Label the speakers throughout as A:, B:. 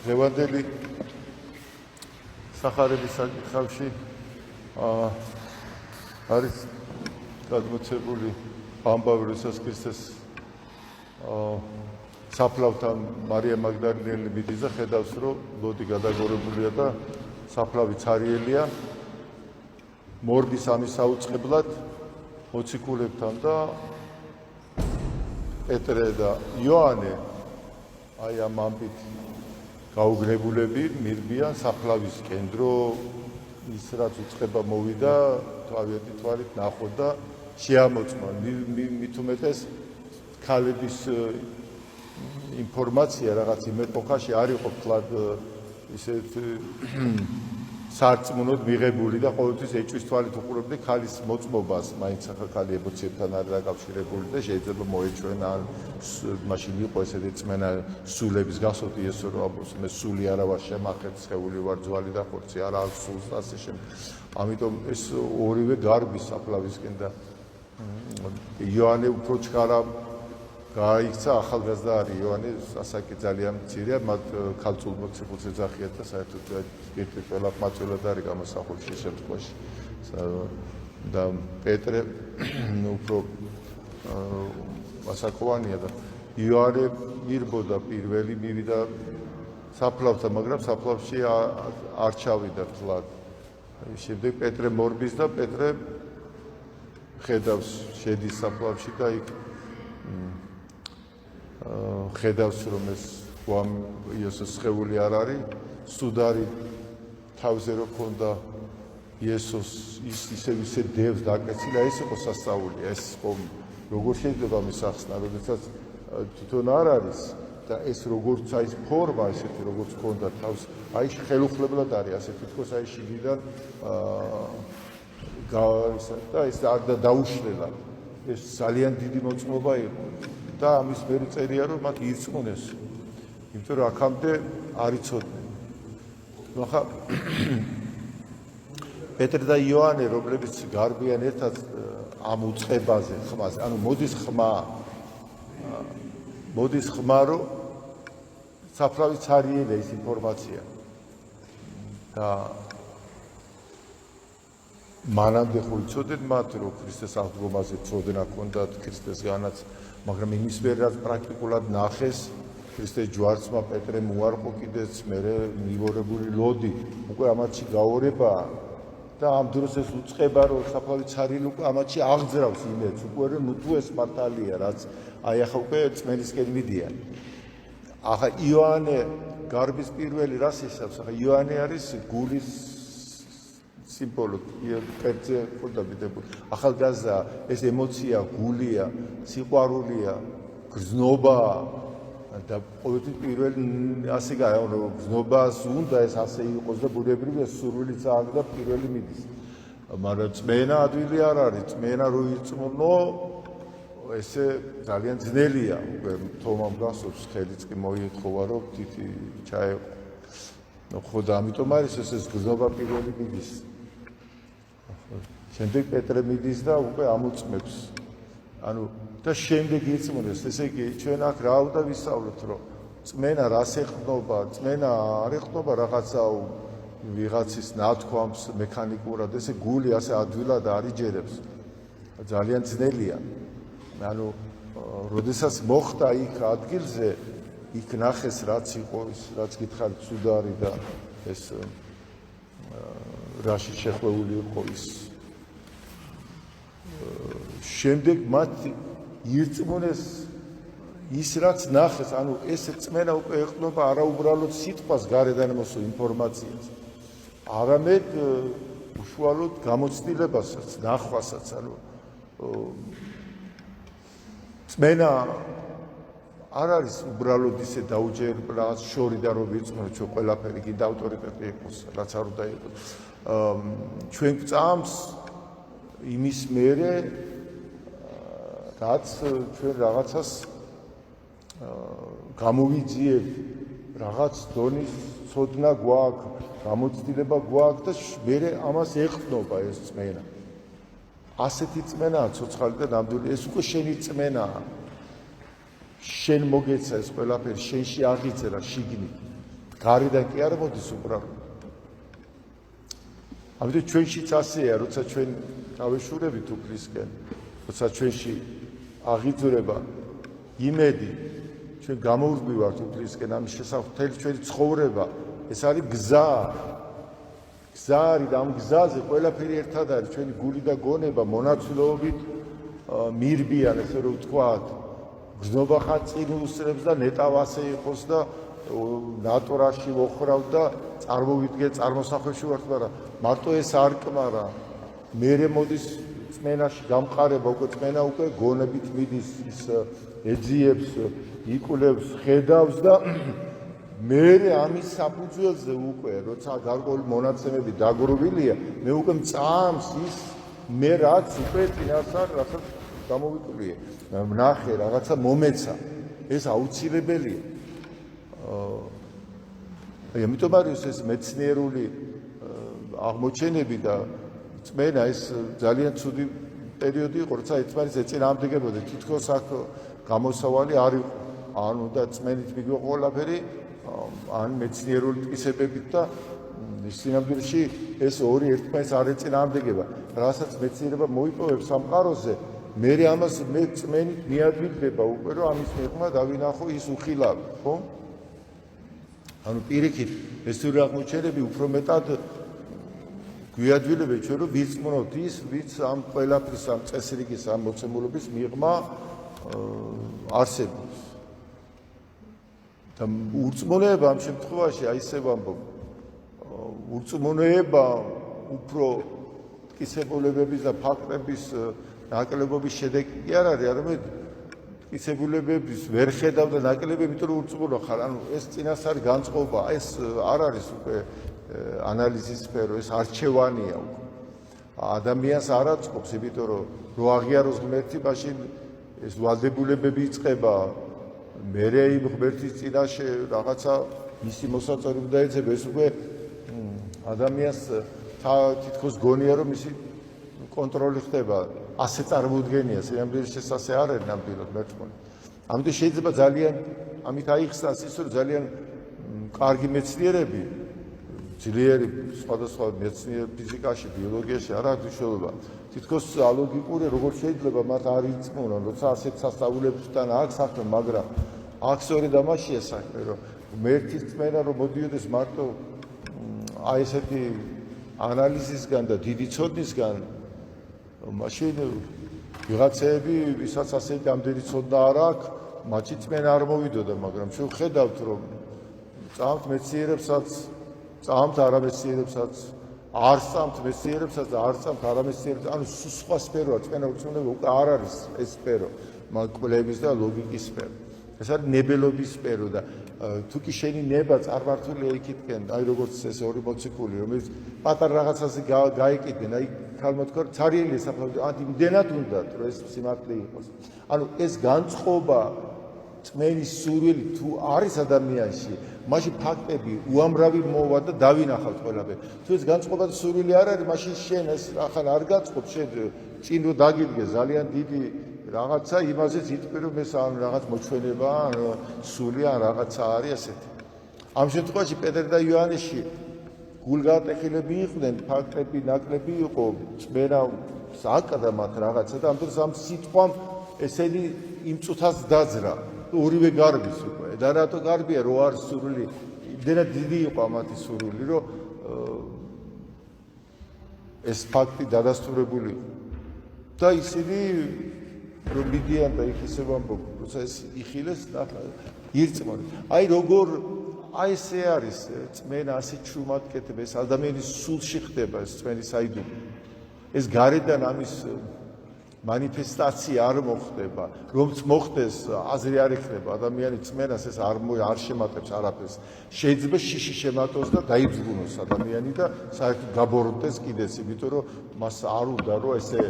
A: დღევანდელი სახარების საკითხავში არის გადმოცემული ამბავი, როდესაც ქრისტეს საფლავთან მარია მაგდალინელი მიდის და ხედავს, რომ ლოდი გადაგორებულია და საფლავი ცარიელია, მორდის ამის საუწყებლად მოციქულებთან და პეტრე და იოანე აი ამ ამბით გაუგნებულები მირბიან საფლავის კენდრო, ის რაც უწყება მოვიდა, თავიანთი თვალით ნახო და შეამოწმა. მით უმეტეს ქალების ინფორმაცია რაღაც იმ ეპოქაში არ იყო ფლად ისეთ სარწმუნოდ მიღებული და ყოველთვის ეჭვის თვალით უყურებდი ქალის მოწმობას, მაინც ახლა ქალი ემოციებთან არის დაკავშირებული და შეიძლება მოეჩვენა მაშინ იყო ესეთი წმენა სულების გასოთი ესო რომ ამბობს მე სული არა ვარ შემახეთ, სხეული ვარ, ძვალი და ხორცი არა აქვს სულს და ასე შემდეგ. ამიტომ ეს ორივე გარბის საფლავისკენ და იოანე უფრო ჩქარა გაიქცა, ახალგაზრდა არის იოანე, ასაკი ძალიან მცირეა, მათ ქალწულ მოციქულს ეძახიათ და საერთოდ ერთი ყველა მაწვერად არის გამოსახული შე შემთხვევაში. და პეტრე უფრო ასაკოვანია და იოანე მირბოდა პირველი, მივიდა საფლავთან, მაგრამ საფლავში არ ჩავიდა თლად. შემდეგ პეტრე მორბის და პეტრე ხედავს, შედის საფლავში და იქ ხედავს, რომ ეს იესოს სხეული არ არის, სუდარი თავზე რო ქონდა იესოს ისე დევს დაკეცილა, ეს იყო სასწაული, ეს როგორ შეიძლება ამის ახსნა, როდესაც თვითონ არ არის და ეს როგორც აი ფორმა ესეთი როგორც ქონდა თავს, აი ხელუხლებლად არის ასე თითქოს აი შიგიდან და ეს არ დაუშლელა. ეს ძალიან დიდი მოწმობა იყო. და ამის მერე წერია, რომ მათ ირწმუნეს, იმიტომ რომ აქამდე არ იცოდნენ. ახლა პეტრე და იოანე, რომლებიც გარბიან ერთად ამ უწყებაზე ხმაზე, ანუ მოდის ხმა, რომ საფლავი ცარიელია ის ინფორმაცია და მანამდე ხო იცოდნენ მათ, რომ ქრისტეს აღდგომაზე ცოდნა ჰქონდათ ქრისტესგანაც, მაგრამ იმის მერე რაც პრაქტიკულად ნახეს, ქრისტეს ჯვარცმა პეტრემ უარყო კიდეც მერე მივორებული ლოდი, უკვე ამათში გაორებაა და ამ დროს ეს უწყება, რომ საფლავი ცარიელი უკვე ამათში აღძრავს იმედს, უკვე რომ თუ ეს მართალია, რაც აი ახლა უკვე წმენისკენ მიდიან. ახლა იოანე გარბის პირველი რას ისავს? ახლა იოანე არის გულის სიმბოლო, კერძე ფუნდამენტური. ახალგაზრდა, ეს ემოცია, გულია, სიყვარულია, გრძნობა და ყოველთვის პირველი ასე გრძნობას უნდა ეს ასე იყოს და ბუნებრივია სურვილიც აქვს და პირველი მიდის. მაგრამ წმენა ადვილი არ არის, წმენა რო ირწმუნო, ესე ძალიან ძნელია. უკვე თომამ გასობს ხელიც კი მოითხოვა, რომ თითი ჩაეყო. ხო და ამიტომ არის ეს გრძნობა პირველი მიდის. შემდეგ პეტრე მიდის და უკვე ამოწმებს. ანუ და შემდეგ ირწმუნეს. ესე იგი ჩვენ აქ რა უნდა ვისწავლოთ, რომ წმენა რას ეყრდნობა, წმენა არ ეყრდნობა რაღაცა ვიღაცის ნათქვამს მექანიკურად, ესე გული ასე ადვილად არ იჯერებს. ძალიან ძნელია. ანუ როდესაც მოხდა იქ ადგილზე, იქ ნახეს რაც იყო ის, რაც გითხარით, სუდარი და ეს რაში შეხვეული იყო ის. შემდეგ მათ ირწმუნეს ის რაც ნახეს, ანუ ეს წმენა უკვე ეყრდნობა არა უბრალოდ სიტყვას გარედან მოსულ ინფორმაციას, არამედ უშუალოდ გამოცდილებასაც, ნახვასაც, ანუ წმენა არ არის უბრალოდ ისე დაუჯერ რაღაც შორიდან რომ ვირწმუნოთ, ჩვენ ყველაფერი გინდა ავტორიტეტი იყოს, რაც არ უნდა იყოს. ჩვენ გვწამს იმის მერე რაც ჩვენ რაღაცას გამოვიძიებ, რაღაც დონის ცოდნა გვაქვს, გამოცდილება გვაქვს და მერე ამას ეყრდნობა ეს წმენა. ასეთი წმენაა ცოცხალი და ნამდვილი, ეს უკვე შენი წმენაა. შენ მოგეცა ეს ყველაფერი, შენში აღიწერა შიგნით. გარედან კი არ მოდის უბრალოდ. ამიტომ ჩვენშიც ასეა, როცა ჩვენ გავეშურებით უფლისკენ, როცა ჩვენში აღიძვრება იმედი, ჩვენ გამოვდივართ უფლისკენ, ამის შესაძლებელი ჩვენი ცხოვრება, ეს არის გზა. გზა არის და ამ გზაზე ყველაფერი ერთად არის, ჩვენი გული და გონება მონაცვლეობით მირბიან, ესე რომ ვთქვათ, გზნობა ხარ წინ უსწრებს და ნეტავ ასე იყოს და ნატურაში მოხრავ და წარმოვიდგე წარმოსახვევში ვართ, მაგრამ მარტო ეს არ კმარა. მერე მოდის წმენაში გამყარება, უკვე წმენა უკვე გონებით მიდის, ის ეძიებს, იკვლევს, ხედავს და მერე ამის საფუძველზე უკვე, როცა გარკვეული მონაცემები დაგროვილია, მე უკვე მწამს ის მე რაც უკვე წინასწარ რასაც გამოვიკვლიე. ვნახე, რაღაცა მომეცა. ეს აუცილებელია. ამიტომ არის ეს მეცნიერული აღმოჩენები და წმენა ეს ძალიან ცუდი პერიოდი იყო, როცა ერთმანეთს ეწინააღმდეგებოდა. თითქოს აქ გამოსავალი არ იყო. ან უნდა წმენით მიგვიღო ყველაფერი, ან მეცნიერული ტკისებებით და სინამდვილეში ეს ორი ერთმანეთს არ ეწინააღმდეგება. რასაც მეცნიერება მოიპოვებს სამყაროზე, მე ამას მე წმენით მიადვილდება უკვე, რომ ამის მიღმა დავინახო ის უხილავი, ხო? ანუ პირიქით, ეს ორი აღმოჩენები უფრო მეტად გვიადვილებენ ჩვენ, რომ ვიწმოთ ის, ვიც ამ ყველაფრის, ამ წესრიგის, ამ მოცემულობის მიღმა არსებობს. და ურწმუნება ამ შემთხვევაში აი ესე ვამბობ, ურწმუნება უფრო ტკისებულებების და ფაქტების ნაკლებობის შედეგი კი არ არის, არამედ ტკისებულებების ვერ ხედავ და ნაკლები, იმიტომ რომ ურწმუნო ხარ. ანუ ეს წინასწარ განწყობა, ეს არ არის უკვე ანალიზის სფერო, ეს არჩევანია უკვე. ადამიანს არ აწყობს, იმიტომ რომ რო აღიაროს ღმერთი, მაშინ ეს ვალდებულებები იწყება. მერე იმ ღმერთის წინაშე რაღაცა მისი მოსაწვევი უნდა ეძება, ეს უკვე ადამიანს თითქოს გონია, რომ მისი კონტროლი ხდება. ასე წარმოუდგენია, სინამდვილეში ეს ასე არ არის ნამდვილად მერწმუნე. ამიტომ შეიძლება ძალიან ამით აიხსნას ის, რომ ძალიან კარგი მეცნიერები, ძლიერი სხვადასხვა მეცნიერ ფიზიკაში, ბიოლოგიაში არ აქვს მნიშვნელობა. თითქოს ალოგიკური, როგორ შეიძლება მათ არ იწმუნონ, როცა ასეთ სასწავლებლებთან აქვს საქმე, მაგრამ აქ სწორედ ამაშია საქმე, რომ ღმერთის წმენა რომ მოდიოდეს მარტო აი ესეთი ანალიზისგან და დიდი ცოდნისგან, მაშინ ვიღაცეები, ვისაც ასე გამდენი ცოდნა არ აქვს, მათი წმენა არ მოვიდოდა, მაგრამ ჩვენ ვხედავთ, რომ წამთ მეცნიერებსაც, წამთ არამეცნიერებსაც, არ წამთ მეცნიერებსაც და არ წამთ არამეცნიერებს, ანუ სხვა სფეროა, წმენა ურწმუნება უკვე არ არის ეს სფერო, კვლევის და ლოგიკის სფერო. ეს არის ნებელობის სფერო და თუ კი შენი ნება წარმართულია იქითკენ, აი როგორც ეს ორი მოციქული, რომელიც პატარა რაღაცაზე გაიკიდნენ, აი ქალმა თქვა, ცარიელი საფლავი, იმდენად უნდათ, რომ ეს სიმართლე იყოს. ანუ ეს განწყობა წმენის სურვილი თუ არის ადამიანში, მაშინ ფაქტები უამრავი მოვა და დავინახავთ ყველაფერი. თუ ეს განწყობა და სურვილი არ არის, მაშინ შენ ეს ახლა არ გაწყობ, შენ წინ რო დაგიდგე ძალიან დიდი რაღაცა, იმაზეც იტყვი, რომ ეს ან რაღაც მოჩვენება, ან სული, ან რაღაცა არის ასეთი. ამ შემთხვევაში პეტრე და იოანეში გულგატეხილები იყვნენ, ფაქტები ნაკლები იყო, წმენა აკდა მათ რაღაცა და ამ დროს ამ სიტყვამ ესენი იმ წუთას დაძრა. ორივე გარბის უკვე. და რატო გარბია, რო არ სურვილი, იმდენად დიდი იყო მათი სურვილი, რომ ეს ფაქტი დადასტურებული იყო. და ისინი რომ მიდიან და იქ ისე ვამბობ, როცა ეს იხილეს და ირწმონ. აი როგორ აი ესე არის წმენა ასე ჩუმად კეთება, ეს ადამიანის სულში ხდება ეს წმენის აიდუმი. ეს გარედან ამის მანიფესტაცია არ მოხდება, რომც მოხდეს აზრი არ ექნება, ადამიანი წმენას ეს არ შემატებს არაფერს. შეიძლება შიში შემატოს და დაიძღუნოს ადამიანი და საერთოდ გაბოროტდეს კიდეც, იმიტომ რომ მას არ უნდა რომ ესე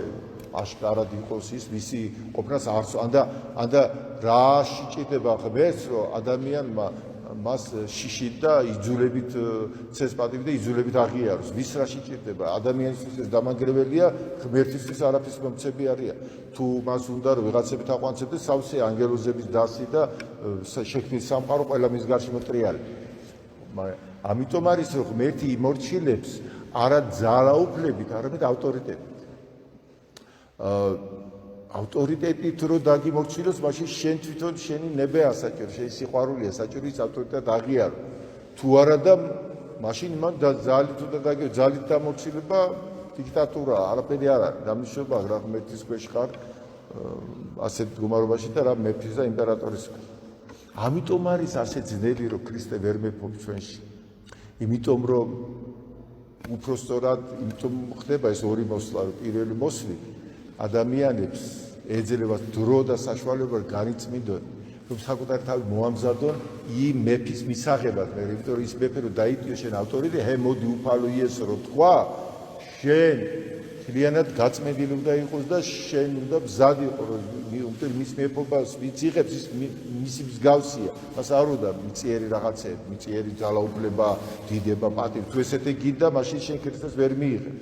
A: აშკარად იყოს ის მისი ყოფნას არ ანდა რა შეჭდება ღმერთს, რომ ადამიანმა მას შიშით და იძულებით ცესპატივით და იძულებით აღიაროს. ვის რა შეჭდება? ადამიანისთვის ეს დამანგრეველია, ღმერთისთვის არაფრის მომცები არია. თუ მას უნდა რომ ვიღაცებით აყვანცებდეს, სავსე ანგელოზების დასი და შექმნის სამყარო ყველა მის გარშემო ტრიალი. ამიტომ არის რომ ღმერთი იმორჩილებს არა ძალაუფლებით, არამედ ავტორიტეტით. ავტორიტეტით რო დაგიმორჩილოს, მაშინ შენ თვითონ შენი ნებაა საჭირო, შენი სიყვარულია საჭირო ის ავტორიტეტად აღიარო. თუ არა და მაშინ მან ძალით უნდა დაგიო, ძალით დამორჩილება დიქტატურაა, არაფერი არ არის. დამნიშნობა რა ღმერთის ქვეშ ხარ ასეთ მდგომარეობაში და რა მეფის და იმპერატორის ქვეშ. ამიტომ არის ასე ძნელი რომ ქრისტე ვერ მეფობს ჩვენში. იმიტომ რომ უпростоრად იმიტომ ხდება ეს ორი მოსვლა, რომ პირველი მოსვლით ადამიანებს ეძლევა დრო და საშუალება განიწმინდონ, რომ საკუთარი თავი მოამზადონ იმ მეფის მისაღებად, იმიტომ რომ ის მეფე რომ დაიტიო შენ ავტორიტეტი, ჰე მოდი უფალო იესო რო თქვა, შენ მთლიანად გაწმენდილი უნდა იყოს და შენ უნდა მზად იყო რომ მის მეფობას ვიციღებს, ის მისი მსგავსია. მას არ უნდა მიწიერი რაღაცები, მიწიერი ძალაუფლება, დიდება, პატივი. თუ ესეთი გინდა, მაშინ შენ ქრისტეს ვერ მიიღებ.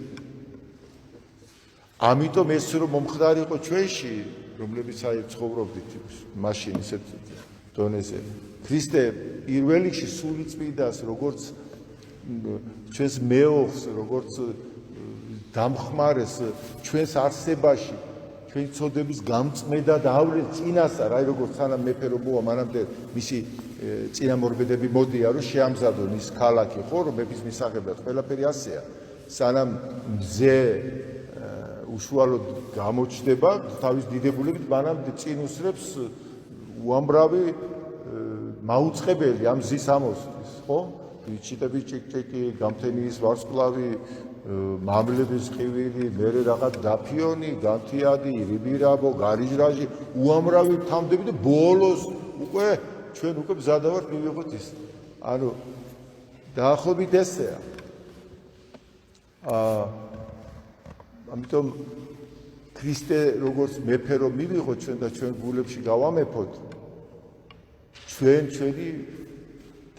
A: ამიტომ ეს რომ მომხდარი იყო ჩვენში, რომლებიც აი ცხოვრობდით მაშინ ისეთ დონეზე. ქრისტე პირველ რიგში სული წმინდას, როგორც ჩვენს მეოხს, როგორც დამხმარეს ჩვენს არსებაში, ჩვენი ცოდების გამწმედად ავლეს წინასწარ, აი როგორც სანამ მეფე რომ მოვა, მანამდე მისი წინამორბედები მოდია, რომ შეამზადონ ის ქალაქი, ხო, რომ მეფის მისაღებად ყველაფერი ასეა. სანამ მზე უშუალოდ გამოჩნდება თავის დიდებულებით, მანამდე წინ უსრებს უამრავი მაუწყებელი ამ მზის ამოსვლის, ხო? ჩიტები ჭიკჭიკი, გამთენის ვარსკვლავი, მამლების ყივილი, მერე რაღაც დაფიონი, განთიადი, რიბირაბო, გარიჟრაჟი, უამრავი თამდები და ბოლოს უკვე ჩვენ უკვე მზადა ვართ მივიღოთ ის. ანუ დაახლოებით ესეა. ამიტომ ქრისტე როგორც მეფე რომ მივიღოთ ჩვენ და ჩვენ გულებში გავამეფოთ, ჩვენი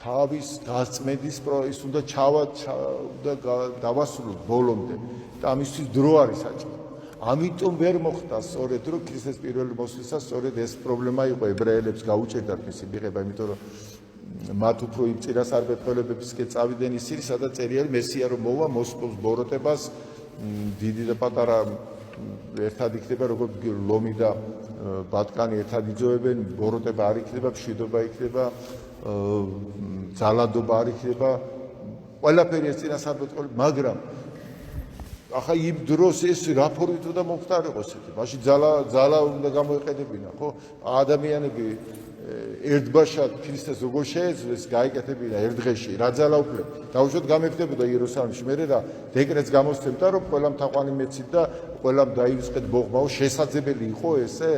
A: თავის გაწმენდის ის უნდა უნდა დავასრულოთ ბოლომდე და ამისთვის დრო არის საჭირო. ამიტომ ვერ მოხდა სწორედ რომ ქრისტეს პირველი მოსვლისას სწორედ ეს პრობლემა იყო ებრაელებს გაუჭირდათ მისი მიღება, იმიტომ რომ მათ უფრო იმ წინასწარმეტყველებებისკენ წავიდნენ ისინი, სადაც წერია მესია რომ მოვა, მოსპობს ბოროტებას, დიდი და პატარა ერთად იქნება, როგორც ლომი და ბატკანი ერთად იძოვებენ, ბოროტება არ იქნება, მშვიდობა იქნება, ძალადობა არ იქნება, ყველაფერი ეს წინასწარმეტყველება, მაგრამ ახლა იმ დროს ეს რა ფორმით უნდა მომხდარიყოს ესეთი, მაშინ ძალა უნდა გამოეყენებინა, ხო? ადამიანები ერთბაშად ქრისტეს როგორ შეეძლეს გაეკეთებინა ერთ დღეში, რა ძალაუფლება, დაუშვათ გამეფდებოდა იერუსალიმში, მერე რა დეკრეტს გამოსცემდა, რომ ყველა მთაყვანი მეცით და ყველამ დაივიწყეთ ბოღმაო, შესაძლებელი იყო ესე?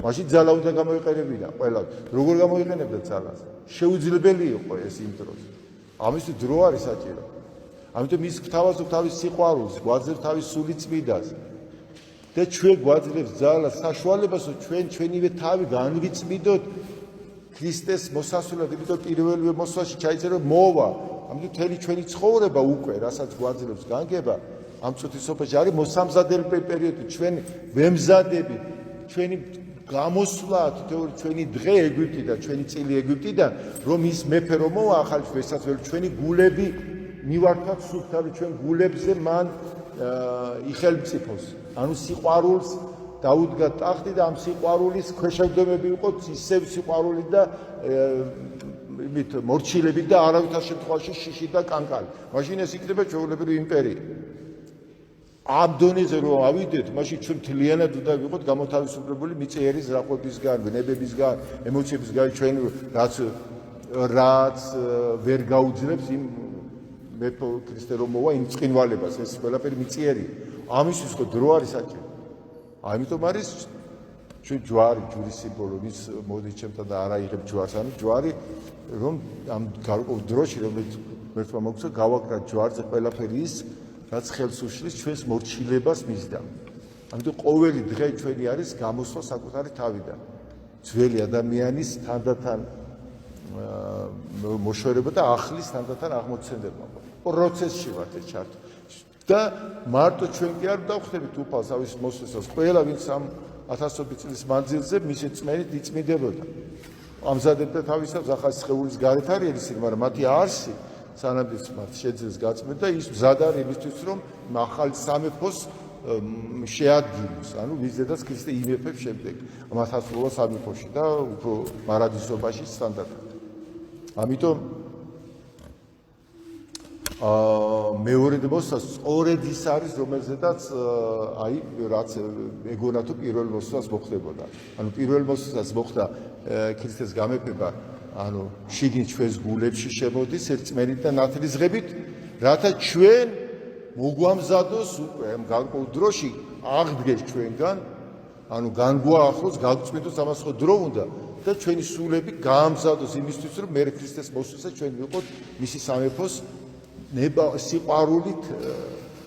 A: მაშინ ძალა უნდა გამოეყენებინა ყველა. როგორ გამოიყენებდა ძალას? შეუძლებელი იყო ეს იმ დროს. ამისთვის დრო არის საჭირო. ამიტომ ის გვთავაზობ თავის სიყვარულს, გვაძლევს თავის სული წმინდას. და ჩვენ გვაძლევს ძალას, საშუალებას, რომ ჩვენივე თავი განვიწმინდოთ ქრისტეს მოსასვლელად, იმიტომ პირველივე მოსვლაში ჩაიწერა მოვა. ამიტომ მთელი ჩვენი ცხოვრება უკვე, რასაც გვაძლევს განგება, ამ წუთის სოფელში არის მოსამზადებელი პერიოდი, ჩვენ ვემზადებით, ჩვენი გამოსვლა, თითოეული ჩვენი დღე ეგვიპტიდან, ჩვენი წილი ეგვიპტიდან, რომ ის მეფე რომ მოვა ახალი შესაძლებელი ჩვენი გულები მივართვათ სულთან, ჩვენ გულებზე მან იხელმწიფოს. ანუ სიყვარულს დაუდგა ტახტი და ამ სიყვარულის ქვეშევრდომები ვიყოთ ისევ სიყვარული და იმით მორჩილებით და არავითარ შემთხვევაში შიში და კანკალი. მაშინ ეს იქნება ჩვეულებრივი იმპერია. ამ დონეზე რომ ავიდეთ, მაშინ ჩვენ მთლიანად უნდა ვიყოთ გამოთავისუფლებული მიწიერი ზრახვებისგან, ვნებებისგან, ემოციებისგან, ჩვენ რაც ვერ გაუძლებს იმ მეფე ქრისტე რომ მოვა იმ წინვალებას, ეს ყველაფერი მიწიერი. ამისთვის ხო დრო არის საჭირო. ამიტომ არის ჩვენ ჯვარი, ჯვრის სიმბოლო, ვის მოდი ჩემთან და არ აიღებ ჯვარს, ანუ ჯვარი რომ ამ გარკვეულ დროში რომელიც ერთმა მოგცა გავაკრა ჯვარზე ყველაფერი ის რაც ხელს უშლის ჩვენს მორჩილებას მისდამ. ამიტომ ყოველი დღე ჩვენი არის გამოსვლა საკუთარი თავიდან. ძველი ადამიანის თანდათან მოშორება და ახლის თანდათან აღმოცენდება. პროცესში ვართ ეს ჩართული. და მარტო ჩვენ კი არ დავხდებით უფალს ავის მოსვლისას, ყველა ვინც ამ 1000 წლის მანძილზე მისი წმენით იწმინდებოდა. ამზადებდა თავისას ახალი სხეულის გარეთ არის, მაგრამ მათი არსი სანამდე მათ შეძლეს გაწმენდა და ის მზად არის იმისთვის, რომ ახალი სამეფოს შეადგინოს, ანუ ვიზედაც ქრისტე იმეფებს შემდეგ ამასასრულო სამეფოში და უფრო მარადისობაში სტანდარტად. ამიტომ მეორე მოსა სწორედ ის არის, რომელზედაც აი რაც ეგონა თუ პირველ მოსას მოხდებოდა. ანუ პირველ მოსას მოხდა ქრისტეს გამეფება, ანუ შიგნით ჩვენს გულებში შემოდის ერთწმენით და ნათლისღებით, რათა ჩვენ მოგვამზადოს უკვე ამ განკულ დროში აღდგეს ჩვენგან, ანუ განგვაახლოს, გაგწმიდოს ამას ხო დრო უნდა და ჩვენი სულები გაამზადოს იმისთვის, რომ მე ქრისტეს მოსვლისას ჩვენ ვიყოთ მისი სამეფოს სიყვარულით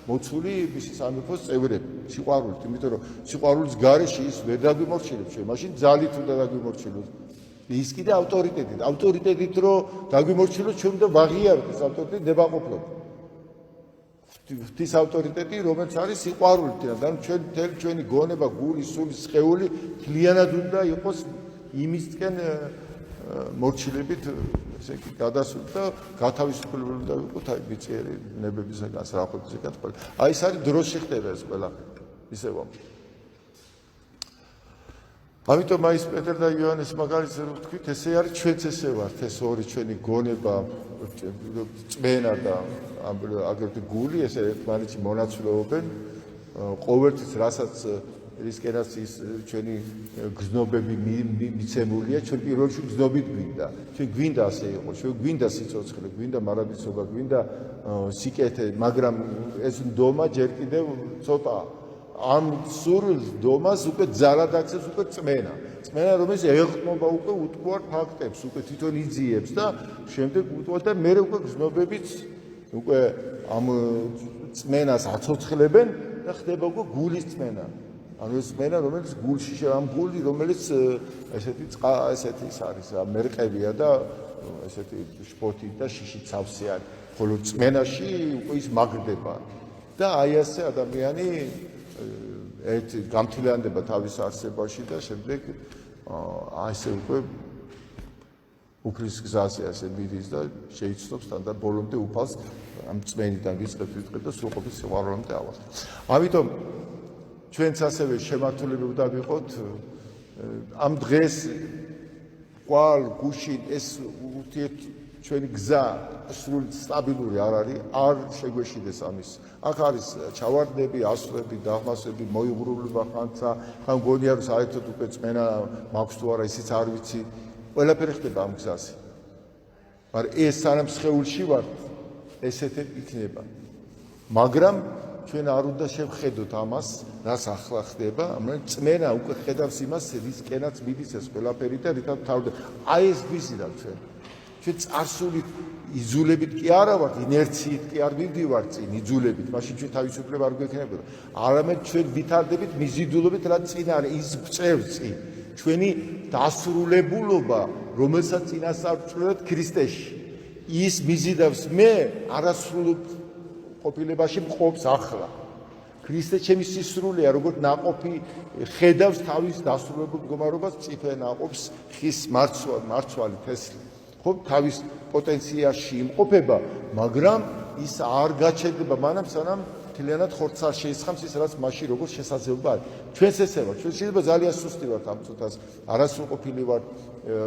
A: მოცული მისი სამეფოს წევრები, სიყვარულით, იმიტომ რომ სიყვარულის გარეშე ის ვერ დაგვიმორჩილებს ჩვენ, მაშინ ძალით უნდა დაგვიმორჩილოს. ის კიდე ავტორიტეტით რომ დაგვიმორჩილოს ჩვენ უნდა ვაღიაროთ ეს ავტორიტეტი ნებაყოფლობით. ღვთის ავტორიტეტი, რომელიც არის სიყვარულით, და ჩვენი გონება, გული, სული, სხეული მთლიანად უნდა იყოს იმისკენ მორჩილებით, ესე იგი გადასული და გათავისუფლებული უნდა ვიყოთ აი მიწიერი ნებებისაგან, სრაფებისაგან. აი ეს არის დროს შეხდება ეს ყველაფერი, ისევ. ამიტომ აი ეს პეტრ და იოანეს მაგალითზე რომ ვთქვით, ესე არის ჩვენც ესე ვართ, ეს ორი ჩვენი გონება, წმენა და აგრეთვე გული, ესე ერთმანეთში მონაცვლეობენ, ყოველთვის რასაც რისკენაც ის ჩვენი გზნობები მიცემულია, ჩვენ პირველ რიგში გზნობით გვინდა. ჩვენ გვინდა ასე იყოს, ჩვენ გვინდა სიცოცხლე, გვინდა მარადისობა, გვინდა სიკეთე, მაგრამ ეს ნდომა ჯერ კიდევ ცოტა ამ სურვილ ნდომას უკვე ძალად აქცევს უკვე წმენა, რომელიც ეღწნობა უკვე უტყუარ ფაქტებს, უკვე თვითონ იძიებს და შემდეგ უტყუარ და მე უკვე გზნობებიც უკვე ამ წმენას აცოცხლებენ და ხდება უკვე გულის წმენა. ანუ ეს წმენა, რომელიც გულში ამ გული, რომელიც ესეთი ის არის, მერყევია და ესეთი შფოთით და შიშით სავსე არის. ხოლო წმენაში უკვე ის მაგრდება და აი ასე ადამიანი გამთილიანდება თავის არსებაში და შემდეგ ასე უკვე უფლის გზაზე ასე მიდის და შეიცნობს თან და ბოლომდე უფალს ამ წმენიდან ვიწყებ და სრულყოფის სიყვარულამდე ავალ. ამიტომ ჩვენც ასევე შემართულები უნდა ვიყოთ ამ დღეს ყვალ გუშინ ეს ურთიერთ ჩვენი გზა სრულად სტაბილური არ არის, არ შეგვეშიდეს ამის. აქ არის ჩავარდნები, ასვლები, დაღმასები, მოიღრულება ხანცა, ხან გონია რომ საერთოდ უკვე წმენა მაქვს თუ არა, ისიც არ ვიცი. ყველაფერი ხდება ამ გზაზე. მაგრამ ეს სანამ სხეულში ვართ, ესეთი იქნება. მაგრამ ჩვენ არ უნდა შევხედოთ ამას, რას ახლა ხდება, მაგრამ წმენა უკვე ხედავს იმას, რისკენაც მიდის ეს ყველაფერი და რითაც თავდება. აი ეს გვიზიდა ჩვენ. ჩვენ წარსულით იზულებით კი არა ვართ, ინერციით კი არ მივდივართ წინ იზულებით, მაშინ ჩვენ თავისუფლება არ გვექნებოდა. არამედ ჩვენ ვითარდებით მიზიდულობით, რაც წინ არის, ის წევს წინ. ჩვენი დასრულებულობა, რომელსაც წინასწარ ქრისტეში. ის მიზიდავს მე არასრულ ყოფილებაში მყოფს ახლა. ქრისტე ჩემი სისრულია, როგორც ნაყოფი ხედავს თავის დასრულებულ მდგომარეობას, წიფე ნაყოფს ხის მარცვალი თესლი. ხო, თავის პოტენციაში იმყოფება, მაგრამ ის არ გაჩერდება მანამ, სანამ მთლიანად ხორცს არ შეისხამს ის, რაც მასში როგორც შესაძლებლობა არის. ჩვენც ესე ვართ, ჩვენ შეიძლება ძალიან სუსტი ვართ ამ წუთას, არასრულყოფილი ვართ,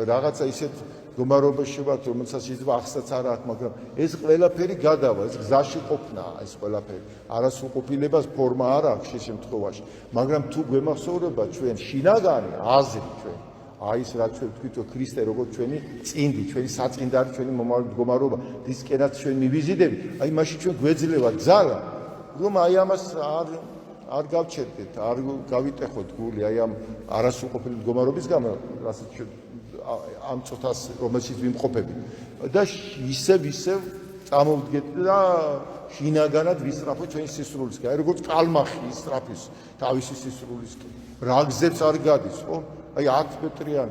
A: რაღაცა ისეთ მდგომარეობაში ვართ, რომელსაც შეიძლება ახსნაც არ აქვს, მაგრამ ეს ყველაფერი გადავა, ეს გზაში ყოფნაა ეს ყველაფერი. არასრულყოფილებას ფორმა არ აქვს შე შემთხვევაში, მაგრამ თუ გვემახსოვრება ჩვენ შინაგანი აზრი ჩვენ აი ეს რაც ჩვენ ვთქვით, რომ ქრისტე როგორც ჩვენი წინდი, ჩვენი საწინდარი, ჩვენი მდგომარეობა, რისკენაც ჩვენ მივიზიდებით, აი მაშინ ჩვენ გვეძლევა ძალა, რომ აი ამას არ გავჩერდეთ, არ გავიტეხოთ გული, აი ამ არასრულყოფილი მდგომარეობის გამო, რასაც ამ წუთას რომელშიც ვიმყოფებით და ისევ წამოვდგეთ და შინაგანად ვისწრაფოთ ჩვენი სისრულისკენ, აი როგორც კალმახი ისწრაფის თავისი სისრულისკენ, რა გზებს არ გადის, ხო? აი 10 მეტრიან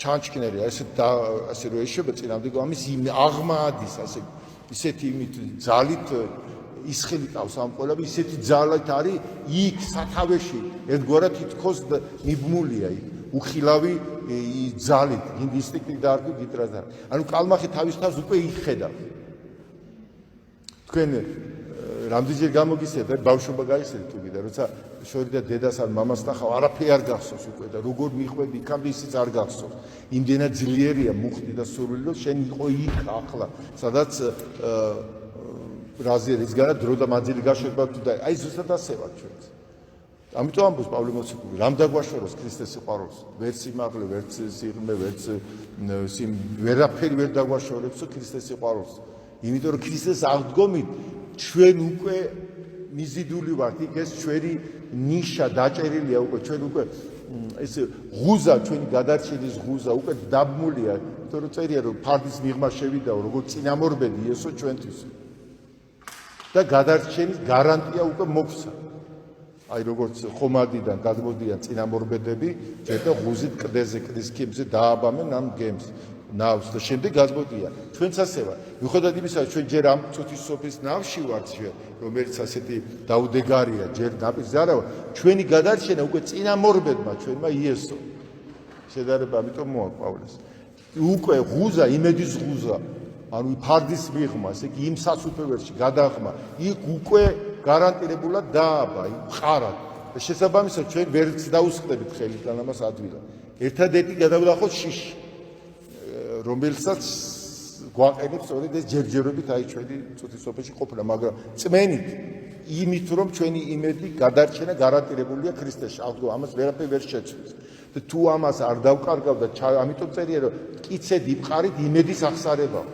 A: ჩანჩქნერი, ასე რომ ეშვება წინამდე ამის აღმა ადის, ასე ისეთი იმით ძალით ისხილიტავს ამ ყველაფერი, ისეთი ძალით არის იქ სათავეში, ერთგვარად თითქოს მიბმულია იქ. უხილავი ძალით, ინსტინქტით და არ გიტრაზარ. ანუ კალმახი თავის თავს უკვე იხედავს. თქვენ რამდენჯერ გამოგისცეთ და ბავშვობა გაიხსენეთ თუ კიდე როცა შორიდან დედას ან მამას ნახავ არაფერი არ გახსოვს უკვე და როგორ მიხვედი იქამდე ისიც არ გახსოვს იმდენად ძლიერია მუხტი და სურვილი რომ შენ იყო იქ ახლა სადაც რაზერის განა დრო და მანძილი გაშვება თუ და აი ზუსტად ასე ვარ ჩვენც ამიტომ ამბობს პავლე მოციქული რამ დაგვაშოროს ქრისტეს სიყვარულს ვერც სიმაღლე ვერც სიღრმე ვერც ვერაფერი ვერ დაგვაშორებსო ქრისტეს სიყვარულს იმიტომ რომ ქრისტეს აღდგომით ჩვენ უკვე მიზიდული ვართ იქ ეს ჩვენი ნიშა დაჭერილია უკვე ჩვენ უკვე ეს ღუზა ჩვენი გადარჩენის ღუზა უკვე დაბმულია იმიტომ რომ წერია რომ ფარდის მიღმა შევიდაო როგორც წინამორბედი იესო ჩვენთვის და გადარჩენის გარანტია უკვე მოგვცა აი როგორც ხომალდიდან გადმოდიან წინამორბედები ჯერ და ღუზით კლდეზე კლდის ქიმზე დააბამენ ამ გემს ნავს და შემდეგ გადმოდიან ჩვენც ასე ვარ მიუხედავად იმისა ჩვენ ჯერ ამ წუთისოფლის ნავში ვართ რომელიც ასეთი დაუდეგარია ჯერ ნაპირზე არა ჩვენი გადარჩენა უკვე წინამორბედმა ჩვენმა იესო შედარება ამიტომ მოაქვს პავლეს უკვე ღუზა იმედის ღუზა ანუ ფარდის მიღმა ესე იგი იმ სასუფეველში გადაღმა იქ უკვე გარანტირებულად დააბა მყარად და შესაბამისად ჩვენ ვერც დაუსხდებით ხელიდან ამას ადვილად ერთადერთი გადავდახოთ შიში რომელსაც გვაყენებს სწორედ ეს ჯერჯერობით აი ჩვენი წუთისოფლში ყოფნა მაგრამ წმენით იმით რომ ჩვენი იმედი გადარჩენა გარანტირებულია ქრისტეში აღდგო ამას ვერაფერი ვერ შეცვლის და თუ ამას არ დავკარგავ და ამიტომ წერია რომ კიცედი მყარით იმედის აღსარებაა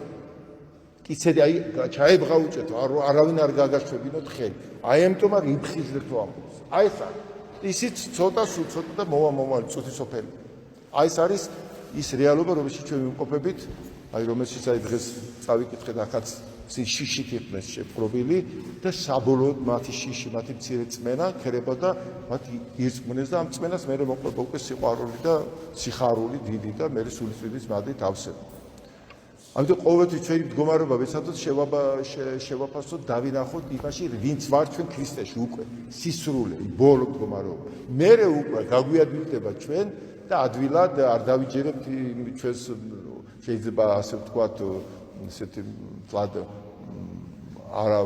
A: კიცედი აი ჩაებღაუჭეთო არავინ არ გაგაშვებინოთ ხელი აი ამიტომ არ იფხიზლეთო ამბობს აი ეს ისიც ცოტა სულ ცოტა და მომავალი წუთისოფელი აი ეს არის ის რეალობა რომელშიც ჩვენ ვიმყოფებით აი რომელშიც აი დღეს წავიკითხეთ ახაც შიშით იყვნენ შეპყრობილი და საბოლოოდ მათი შიში მათი მცირე წმენა ქერება და მათ ირწმუნეს და ამ წმენას მე მოყვება უკვე სიყვარული და სიხარული დიდი და მე სულიწმიდის მადლით ავსება ამიტომ ყოველთვის ჩვენი მდგომარეობა ვეცადოთ შევაფასოთ დავინახოთ იმაში ვინც ვარ ჩვენ ქრისტეში უკვე სისრული ბოლო მდგომარეობა მერე უკვე გაგვიადვილდება ჩვენ და ადვილად არ დავიჯერებთ ჩვენს შეიძლება ასე ვთქვათ ესეთი ფლად არა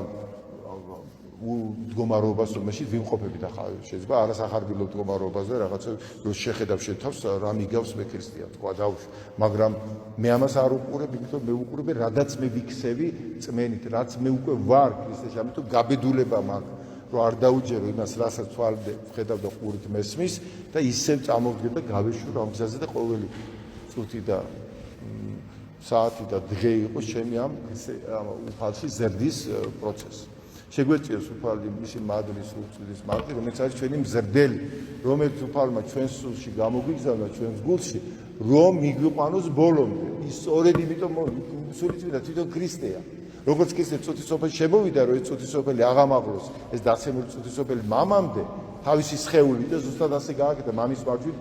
A: მდგომარეობას რომელშიც ვიმყოფებით ახლა შეიძლება არასახარბილო მდგომარეობაზე რაღაცა რო შეხედავ შეთავს რა მიგავს მე ქრისტიან თქვა დავუშვი მაგრამ მე ამას არ უყურებ იმიტომ მე უყურებ რადაც მე ვიქცევი წმენით რაც მე უკვე ვარ ქრისტეში ამიტომ გაბედულება მაქვს რომ არ დაუჯერო იმას რასაც თვალდე ვხედავ და ყურით მესმის და ისევ წამოვდგე და გავეშურო ამ გზაზე და ყოველი წუთი და საათი და დღე იყო ჩემი ამ უფალში ზრდის პროცესი შეგვეწიოს უფალი მისი მადლის უწვდის მადლი რომელიც არის ჩვენი მზრდელი რომელიც უფალმა ჩვენს სულში გამოგვიგზავნა ჩვენს გულში რომ მიგვიყვანოს ბოლომდე ის სწორედ იმიტომ სულიწმინდა თვითონ ქრისტეა როგორც ქრისტე წუთისოფელში შემოვიდა რომ ეს წუთისოფელი აღამაღლოს ეს დაცემული წუთისოფელი მამამდე თავისი სხეული და ზუსტად ასე გააკეთა მამის მარჯვით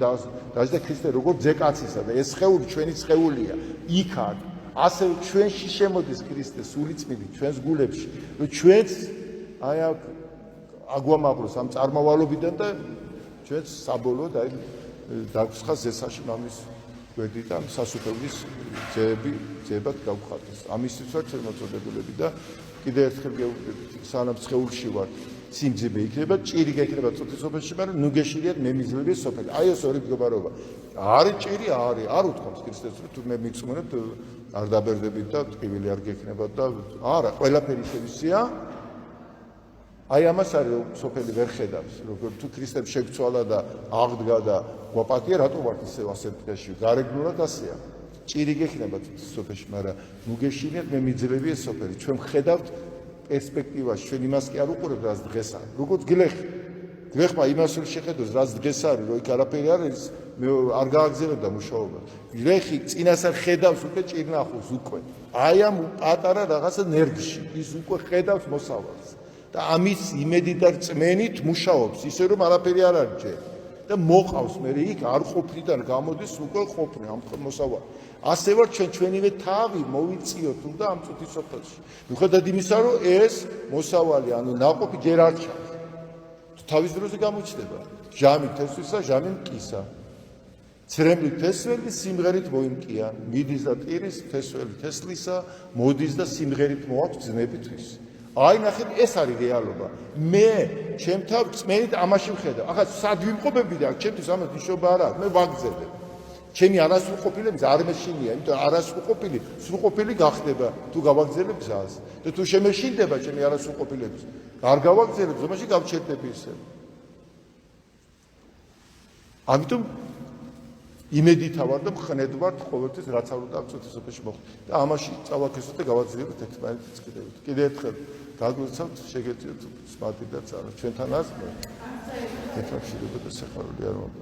A: დაჟდა ქრისტე როგორც ძეკაცისა და ეს სხეული ჩვენი სხეულია იქ არის ასე ჩვენში შემოდის ქრისტე სულიწმიდი ჩვენს გულებში რომ ჩვენც აი აგვამაღლოს ამ წარმავალობიდან და ჩვენც საბოლოოდ აი დაგვსხას ზესაში მამის გვერდით ამ სასუფეველის ძებად გავხატეს ამისთვის ვარ ჩვენ მოწოდებულები და კიდევ ერთხელ სანამ სხეულში ვარ სიმძიმე იქნება ჭირი გექნება წუთისოფელში მაგრამ ნუ გეშინიათ მე მიზრდები სოფელი აი ეს ორი მდგომარეობა არის ჭირი არის არ უთხოვს ქრისტეს რომ თუ მე მიწმუნებ არ დაბერდებით და ტკივილი არ გექნება და არა ყველაფერი შევისია აი ამას არის რომ სოფელი ვერ ხედავს როგორ თუ ქრისტემ შეგვცვალა და აღდგა და გვაპატია რატო ვართ ისევ ასეთ დღეში გარეგნულად ასეა ჭირი გექნება სოფელში მაგრამ ნუ გეშინიათ მე მიზრდები ეს სოფელი ჩვენ ხედავთ პერსპექტივაში ჩვენ იმას კი არ უყურებთ რაც დღეს არის როგორც გლეხმა იმას რომ შეხედოს რაც დღეს არის რომ იქ არაფერი არ არის მე არ გააგზავნებდა მუშაობა გლეხი წინას არ ხედავს უკვე ჭირნახოს უკვე აი ამ პატარა რაღაცა ნერგში ის უკვე ხედავს მოსავალს და ამის იმედით და წმენით მუშაობს ისე რომ არაფერი არ არის ჯერ და მოყავს მე იქ არ ყოფნიდან გამოდის უკვე ყოფნა ამ მოსავალ ასე ვარ ჩვენივე თავი მოვიწიოთ უნდა ამ წუთისოფელში მიუხედავად იმისა რომ ეს მოსავალი ანუ ნაყოფი ჯერ არ ჩანს თავის დროზე გამოჩნდება ჟამი თესვისა ჟამი მკისა ცრემლი თესველი სიმღერით მოიმკია მიდის და ტირის თესველი თესლისა მოდის და სიმღერით მოაქვს ძნებითვის აი ნახეთ, ეს არის რეალობა. მე ჩემთან წმენით ამაში ვხედავ. ახლა სად ვიმყოფები და ჩემთვის ამას ნიშნობა არ აქვს. მე ვაგზელებ. ჩემი არასრულყოფილების არ მეშინია, იმიტომ არასრულყოფილი სრულყოფილი გახდება თუ გავაგზელებ გზას. და თუ შემეშინდება ჩემი არასრულყოფილების, არ გავაგზელებ, ზომაში გავჩერდები ისე. ამიტომ იმედით ვარ და მხნედ ვარ ყოველთვის რაც არ უნდა წუთისობაში მოხდეს. და ამაში წავაქესოთ და გავაძლიეროთ ერთმანეთს კიდევ. კიდევ ერთხელ გაგვიცავთ, შეგეძლოთ სპარტი და წარო. ჩვენთან აზრმა. ეთერში და საყვარელი არ მომდა.